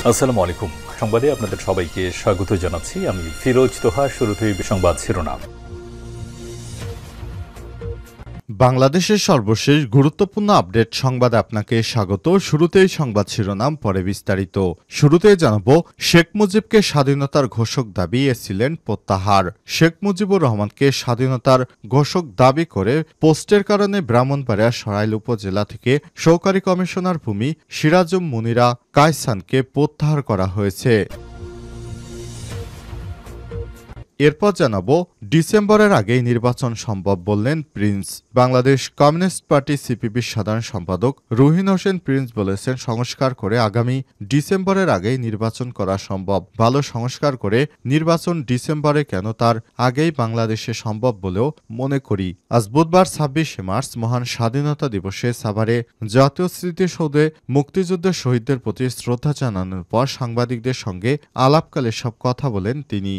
আসসালামু আলাইকুম। সংবাদে আপনাদের সবাইকে স্বাগত জানাচ্ছি। আমি ফিরোজ তোহা। শুরুতেই সংবাদ শিরোনাম। বাংলাদেশের সর্বশেষ গুরুত্বপূর্ণ আপডেট সংবাদে আপনাকে স্বাগত। শুরুতেই সংবাদ শিরোনাম, পরে বিস্তারিত। শুরুতেই জানাবো, শেখ মুজিবকে স্বাধীনতার ঘোষক দাবি এসেছিলেন প্রত্যাহার। শেখ মুজিবুর রহমানকে স্বাধীনতার ঘোষক দাবি করে পোস্টের কারণে ব্রাহ্মণবাড়িয়া সরাইল উপজেলা থেকে সহকারী কমিশনার ভূমি সিরাজুম মুনিরা কায়সানকে প্রত্যাহার করা হয়েছে। এরপর জানাবো, ডিসেম্বরের আগেই নির্বাচন সম্ভব বললেন প্রিন্স। বাংলাদেশ কমিউনিস্ট পার্টি সিপিবির সাধারণ সম্পাদক রুহিন হোসেন প্রিন্স বলেছেন, সংস্কার করে আগামী ডিসেম্বরের আগেই নির্বাচন করা সম্ভব। ভালো সংস্কার করে নির্বাচন ডিসেম্বরে কেন, তার আগেই বাংলাদেশে সম্ভব বলেও মনে করি। আজ বুধবার ২৬শে মার্চ মহান স্বাধীনতা দিবসে সাভারে জাতীয় স্মৃতিসৌধে মুক্তিযুদ্ধের শহীদদের প্রতি শ্রদ্ধা জানানোর পর সাংবাদিকদের সঙ্গে আলাপকালে সব কথা বলেন তিনি।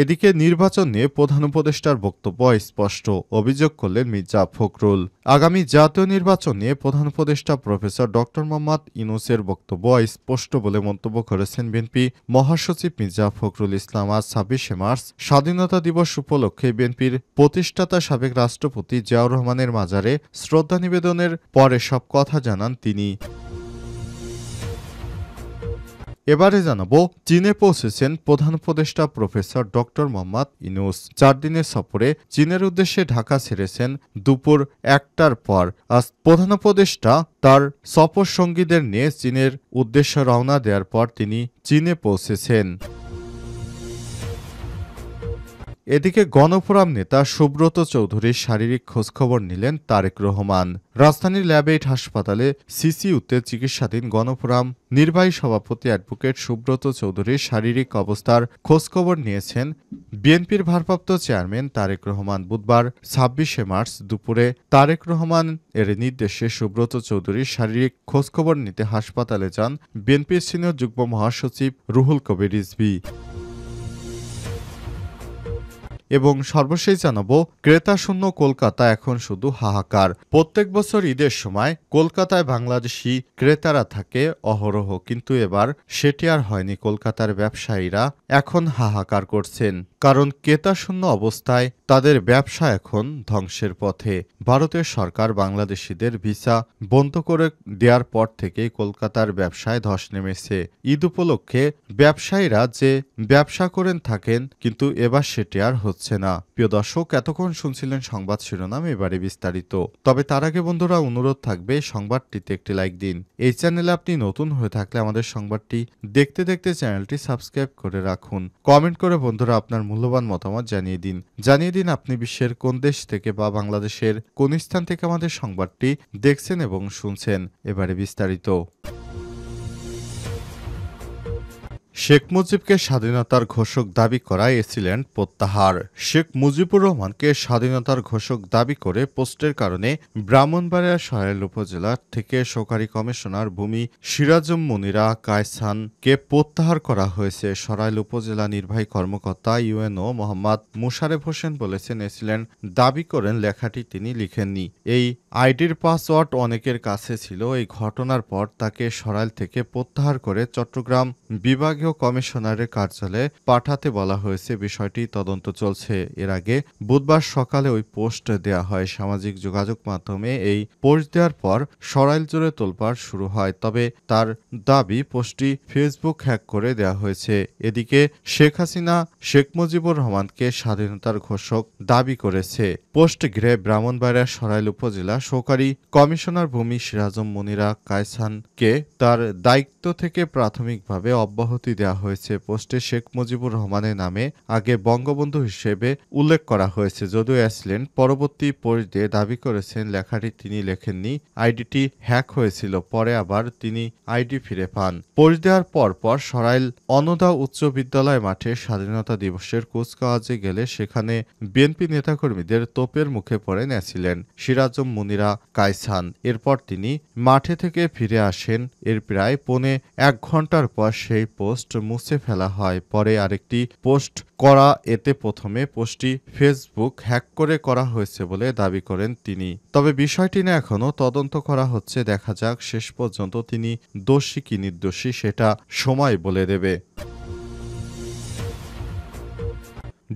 এদিকে নির্বাচন নিয়ে প্রধান উপদেষ্টার বক্তব্য স্পষ্ট, অভিযোগ করলেন মির্জা ফখরুল। আগামী জাতীয় নির্বাচন নিয়ে প্রধান উপদেষ্টা প্রফেসর ড মোহাম্মদ ইউনূসের বক্তব্য স্পষ্ট বলে মন্তব্য করেছেন বিএনপি মহাসচিব মির্জা ফখরুল ইসলাম। আজ ২৬শে মার্চ স্বাধীনতা দিবস উপলক্ষে বিএনপির প্রতিষ্ঠাতা সাবেক রাষ্ট্রপতি জিয়াউর রহমানের মাজারে শ্রদ্ধা নিবেদনের পরে সব কথা জানান তিনি। এবারে জানাবো, চীনে পৌঁছেছেন প্রধান উপদেষ্টা প্রফেসর ড মোহাম্মদ ইউনূস। ৪ দিনের সফরে চীনের উদ্দেশ্যে ঢাকা ছেড়েছেন দুপুর ১টার পর। আজ প্রধান উপদেষ্টা তার সফর সঙ্গীদের নিয়ে চীনের উদ্দেশ্যে রওনা দেওয়ার পর তিনি চীনে পৌঁছেছেন। এদিকে গণফোরাম নেতা সুব্রত চৌধুরীর শারীরিক খোঁজখবর নিলেন তারেক রহমান। রাজধানীর ল্যাবএইড হাসপাতালে সিসিইউতে চিকিৎসাধীন গণফোরাম নির্বাহী সভাপতি অ্যাডভোকেট সুব্রত চৌধুরীর শারীরিক অবস্থার খোঁজখবর নিয়েছেন বিএনপির ভারপ্রাপ্ত চেয়ারম্যান তারেক রহমান। বুধবার ২৬শে মার্চ দুপুরে তারেক রহমান এর নির্দেশে সুব্রত চৌধুরীর শারীরিক খোঁজখবর নিতে হাসপাতালে যান বিএনপির সিনিয়র যুগ্ম মহাসচিব রুহুল কবির রিজভী। এবং সর্বশেষ জানাবো, ক্রেতাশূন্য কলকাতা এখন শুধু হাহাকার। প্রত্যেক বছর ঈদের সময় কলকাতায় বাংলাদেশি ক্রেতারা থাকে অহরহ, কিন্তু এবার সেটি আর হয়নি। কলকাতার ব্যবসায়ীরা এখন হাহাকার করছেন, কারণ ক্রেতাশূন্য অবস্থায় তাদের ব্যবসা এখন ধ্বংসের পথে। ভারতের সরকার বাংলাদেশিদের ভিসা বন্ধ করে দেওয়ার পর থেকেই কলকাতার ব্যবসায় ধস নেমেছে। ঈদ উপলক্ষে ব্যবসায়ীরা যে ব্যবসা করেন থাকেন, কিন্তু এবার সেটি আর হচ্ছে না। প্রিয় দর্শক, এতক্ষণ শুনছিলেন সংবাদ শিরোনাম, এবারে বিস্তারিত। তবে তার আগে বন্ধুরা, অনুরোধ থাকবে সংবাদটিতে একটি লাইক দিন। এই চ্যানেলে আপনি নতুন হয়ে থাকলে আমাদের সংবাদটি দেখতে দেখতে চ্যানেলটি সাবস্ক্রাইব করে রাখুন। কমেন্ট করে বন্ধুরা আপনার মূল্যবান মতামত জানিয়ে দিন আপনি বিশ্বের কোন দেশ থেকে বা বাংলাদেশের কোন স্থান থেকে আমাদের সংবাদটি দেখছেন এবং শুনছেন। এবারে বিস্তারিত। শেখ মুজিবকে স্বাধীনতার ঘোষক দাবি করায় এসেছিলেন প্রত্যাহার। শেখ মুজিবুর রহমানকে স্বাধীনতার ঘোষক দাবি করে পোস্টের কারণে ব্রাহ্মণবাড়িয়া সরাইল উপজেলা থেকে সহকারী কমিশনার ভূমি সিরাজুম মুনিরা কায়সানকে প্রত্যাহার করা হয়েছে। সরাইল উপজেলা নির্বাহী কর্মকর্তা ইউএনও মোহাম্মদ মুশারেফ হোসেন বলেছেন, এসেছিলেন দাবি করেন লেখাটি তিনি লিখেননি। এই আইডির পাসওয়ার্ড অনেকের কাছে ছিল। এই ঘটনার পর তাকে সরাইল থেকে প্রত্যাহার করে চট্টগ্রাম বিভাগীয় কমিশনারের কার্যালয়ে পাঠাতে বলা হয়েছে। বিষয়টি তদন্ত চলছে। এর আগে বুধবার সকালে ওই পোস্ট দেয়া হয়। সামাজিক যোগাযোগ মাধ্যমে এই পোস্ট দেওয়ার পর সরাইল জুড়ে তোলপাড় শুরু হয়। তবে তার দাবি পোস্টটি ফেসবুক হ্যাক করে দেওয়া হয়েছে। এদিকে শেখ হাসিনা শেখ মুজিবুর রহমানকে স্বাধীনতার ঘোষক দাবি করেছে। পোস্ট ঘিরে ব্রাহ্মণবাড়িয়া সরাইল উপজেলা সহকারী কমিশনার ভূমি সিরাজুম মুনিরা কায়সানকে তার দায়িত্ব থেকে প্রাথমিকভাবে অব্যাহতি দেওয়া হয়েছে। পোস্টে শেখ মুজিবুর রহমানের নামে আগে বঙ্গবন্ধু হিসেবে উল্লেখ করা হয়েছে, যদিও অ্যাসলেন পরবর্তী পোস্ট দিয়ে দাবি করেছেন লেখাটি তিনি লেখেননি। আইডিটি হ্যাক হয়েছিল, পরে আবার তিনি আইডি ফিরে পান। পোস্ট দেওয়ার পর সরাইল অনদা উচ্চ বিদ্যালয় মাঠে স্বাধীনতা দিবসের কুচকাওয়াজে গেলে সেখানে বিএনপি নেতাকর্মীদের তোপের মুখে পড়েন অ্যাসিলেন সিরাজুম মুনিরা কায়সান। এরপর তিনি মাঠে থেকে ফিরে আসেন। এর প্রায় ১.৫ ঘন্টার পর সেই পোস্ট পোস্ট মুছে ফেলা হয়, পরে আরেকটি পোস্ট করা। এতে প্রথমে পোস্টটি ফেসবুক হ্যাক করে করা হয়েছে বলে দাবি করেন তিনি। তবে বিষয়টি নিয়ে এখনও তদন্ত করা হচ্ছে। দেখা যাক শেষ পর্যন্ত তিনি দোষী কি নির্দোষী সেটা সময় বলে দেবে।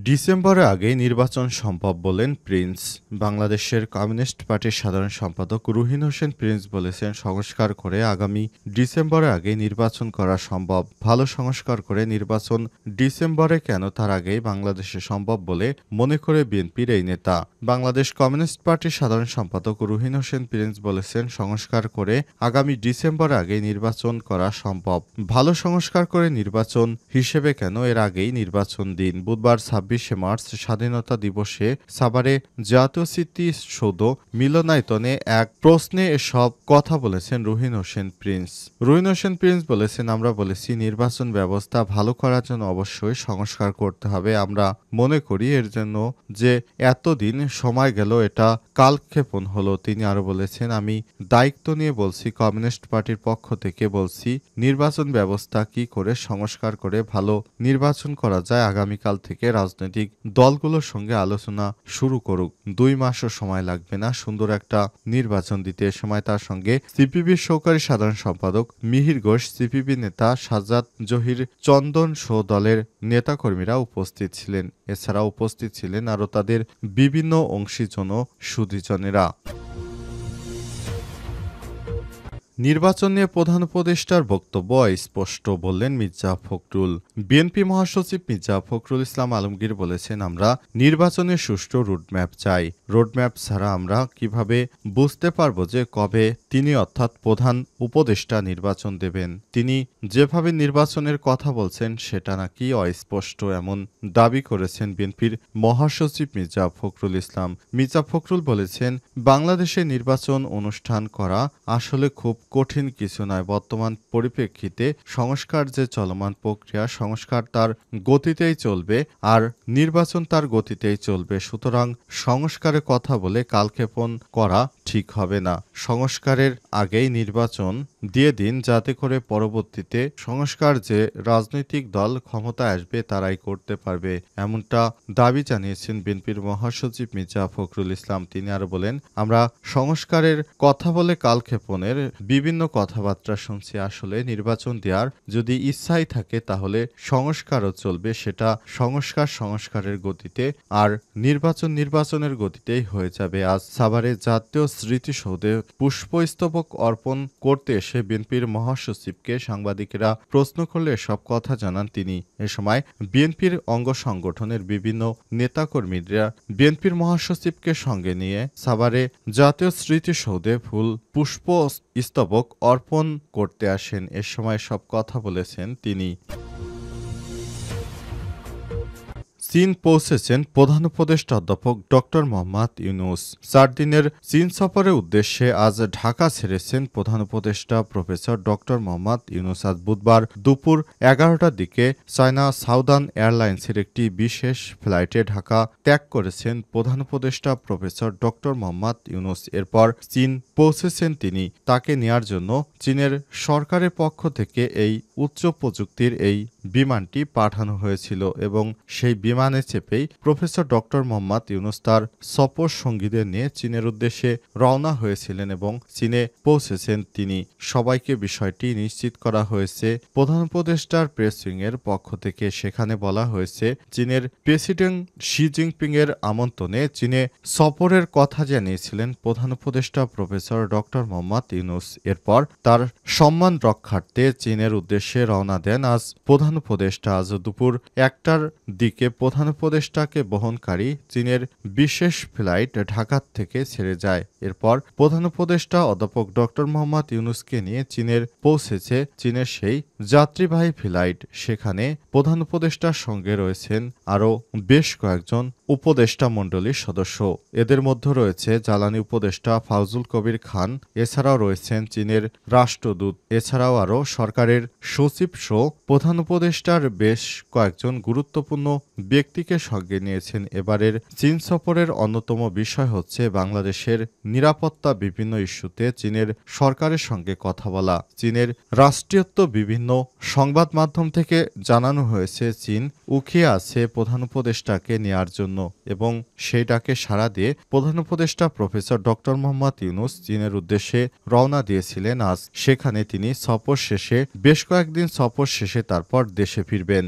ডিসেম্বরের আগে নির্বাচন সম্ভব বলেন প্রিন্স। বাংলাদেশের কমিউনিস্ট পার্টির সাধারণ সম্পাদক রুহিন হোসেন প্রিন্স বলেছেন, সংস্কার করে আগামী ডিসেম্বরের আগে নির্বাচন করা সম্ভব। ভালো সংস্কার করে নির্বাচন ডিসেম্বরে কেন, তার আগেই বাংলাদেশে সম্ভব বলে মনে করে বিএনপির এই নেতা। বাংলাদেশ কমিউনিস্ট পার্টির সাধারণ সম্পাদক রুহিন হোসেন প্রিন্স বলেছেন, সংস্কার করে আগামী ডিসেম্বরের আগে নির্বাচন করা সম্ভব। ভালো সংস্কার করে নির্বাচন হিসেবে কেন, এর আগেই নির্বাচন দিন। বুধবার 26শে মার্চ স্বাধীনতা দিবসে সাভারে জাতীয় স্মৃতিসৌধ মিলনায়তনে এক প্রশ্নে এসব কথা বলেছেন রুহিন হোসেন প্রিন্স। রুহিন হোসেন প্রিন্স বলেছেন, আমরা বলেছি নির্বাচন ব্যবস্থা ভালো করার জন্য অবশ্যই সংস্কার করতে হবে। আমরা মনে করি এর জন্য যে এতদিন সময় গেল এটা কালক্ষেপণ হলো। তিনি আরো বলেছেন, আমি দায়িত্ব নিয়ে বলছি, কমিউনিস্ট পার্টির পক্ষ থেকে বলছি, নির্বাচন ব্যবস্থা কি করে সংস্কার করে ভালো নির্বাচন করা যায়। আগামীকাল থেকে রাজনৈতিক দলগুলোর সঙ্গে আলোচনা শুরু করুক। 2 মাসও সময় লাগবে না সুন্দর একটা নির্বাচন দিতে। এ সময় তার সঙ্গে সিপিবির সহকারী সাধারণ সম্পাদক মিহির ঘোষ, সিপিবি নেতা সাজ্জাদ জহির, চন্দন সহ দলের নেতাকর্মীরা উপস্থিত ছিলেন। এছাড়া উপস্থিত ছিলেন আরও তাদের বিভিন্ন অংশীজন ও সুধীজনেরা। নির্বাচন নিয়ে প্রধান উপদেষ্টার বক্তব্য স্পষ্ট, বললেন মির্জা ফখরুল। বিএনপি মহাসচিব মির্জা ফখরুল ইসলাম আলমগীর বলেছেন, আমরা নির্বাচনের সুষ্ঠু রোডম্যাপ চাই। রোডম্যাপ ছাড়া আমরা কিভাবে বুঝতে পারব যে কবে তিনি অর্থাৎ প্রধান উপদেষ্টা নির্বাচন দেবেন। তিনি যেভাবে নির্বাচনের কথা বলছেন সেটা নাকি অস্পষ্ট, এমন দাবি করেছেন বিএনপির মহাসচিব মির্জা ফখরুল ইসলাম। মির্জা ফখরুল বলেছেন, বাংলাদেশে নির্বাচন অনুষ্ঠান করা আসলে খুব কঠিন কিছু নয়। বর্তমান পরিপ্রেক্ষিতে সংস্কার যে চলমান প্রক্রিয়া, সংস্কার তার গতিতেই চলবে আর নির্বাচন তার গতিতেই চলবে। সুতরাং সংস্কারের কথা বলে কালক্ষেপণ করা ঠিক হবে না। সংস্কারের আগেই নির্বাচন দিয়ে দিন, যাতে করে পরবর্তীতে সংস্কার যে রাজনৈতিক দল ক্ষমতায় আসবে তারাই করতে পারবে, এমনটা দাবি জানিয়েছেন বিএনপির মহাসচিব মির্জা ফখরুল ইসলাম। তিনি আরো বলেন, আমরা সংস্কারের কথা বলে কালক্ষেপণের বিভিন্ন কথাবার্তা শুনছি। আসলে নির্বাচন দেওয়ার যদি ইচ্ছাই থাকে তাহলে সংস্কারও চলবে, সেটা সংস্কারের গতিতে, আর নির্বাচনের গতিতেই হয়ে যাবে। আজ সাভারে জাতীয় স্মৃতিসৌধে পুষ্পস্তবক অর্পণ করতে এসে বিএনপির মহাসচিবকে সাংবাদিকেরা প্রশ্ন করলে এসব কথা জানান তিনি। এ সময় বিএনপির অঙ্গ সংগঠনের বিভিন্ন নেতাকর্মীরা বিএনপির মহাসচিবকে সঙ্গে নিয়ে সাভারে জাতীয় স্মৃতিসৌধে পুষ্প স্তবক অর্পণ করতে আসেন। এ সময় সব কথা বলেছেন তিনি। চীন পৌঁছেছেন প্রধান উপদেষ্টা অধ্যাপক ডক্টর মোহাম্মদ ইউনূস। 4 দিনের চীন সফরের উদ্দেশ্যে আজ ঢাকা ছেড়েছেন প্রধান উপদেষ্টা প্রফেসর ডক্টর মোহাম্মদ ইউনূস। আজ বুধবার দুপুর 11টার দিকে চায়না সাউদার্ন এয়ারলাইন্সের একটি বিশেষ ফ্লাইটে ঢাকা ত্যাগ করেছেন প্রধান উপদেষ্টা প্রফেসর ডক্টর মোহাম্মদ ইউনূস। এরপর চীন পৌঁছেছেন তিনি। তাকে নেয়ার জন্য চীনের সরকারের পক্ষ থেকে এই উচ্চ প্রযুক্তির এই বিমানটি পাঠানো হয়েছিল এবং সেই বিমানে চেপেই প্রফেসর ডক্টর মোহাম্মদ ইউনূস তার সফর সঙ্গীদের নিয়ে চীনের উদ্দেশ্যে রওনা হয়েছিলেন এবং চীনে পৌঁছেছেন তিনি। সবাইকে বিষয়টি নিশ্চিত করা হয়েছে প্রধান উপদেষ্টার প্রেস উইংয়ের পক্ষ থেকে। সেখানে বলা হয়েছে, চীনের প্রেসিডেন্ট শি জিনপিং এর আমন্ত্রণে চীনে সফরের কথা জানিয়েছিলেন প্রধান উপদেষ্টা প্রফেসর ডক্টর মোহাম্মদ ইউনূস। এরপর তার সম্মান রক্ষার্থে চীনের উদ্দেশ্যে রওনা দেন আজ প্রধান উপদেষ্টা। আজ দুপুর 1টার দিকে প্রধান উপদেষ্টাকে বহনকারী চীনের বিশেষ ফ্লাইট ঢাকা থেকে ছেড়ে যায়। এরপর প্রধান উপদেষ্টা অধ্যাপক ডক্টর মোহাম্মদ ইউনূসকে নিয়ে চীনের পৌঁছেছে চীনের সেই যাত্রীবাহী ফ্লাইট। সেখানে প্রধান উপদেষ্টার সঙ্গে রয়েছেন আরও বেশ কয়েকজন উপদেষ্টা মণ্ডলীর সদস্য। এদের মধ্যে রয়েছে জ্বালানি উপদেষ্টা ফাউজুল কবির খান, এছাড়াও রয়েছেন চীনের রাষ্ট্রদূত, এছাড়াও আরও সরকারের সচিব সহ প্রধান উপদেষ্টার বেশ কয়েকজন গুরুত্বপূর্ণ ব্যক্তিকে সঙ্গে নিয়েছেন। এবারের চীন সফরের অন্যতম বিষয় হচ্ছে বাংলাদেশের নিরাপত্তা বিভিন্ন ইস্যুতে চীনের সরকারের সঙ্গে কথা বলা। চীনের রাষ্ট্রীয়ত্ব বিভিন্ন সংবাদ মাধ্যম থেকে জানানো হয়েছে চীন উকিয়ে আছে প্রধান উপদেষ্টাকে নেয়ার জন্য এবং সেই ডাকে সাড়া দিয়ে প্রধান উপদেষ্টা প্রফেসর ডক্টর মোহাম্মদ ইউনূস চীনের উদ্দেশ্যে রওনা দিয়েছিলেন আজ। সেখানে তিনি বেশ কয়েকদিন সফর শেষে তারপর দেশে ফিরবেন।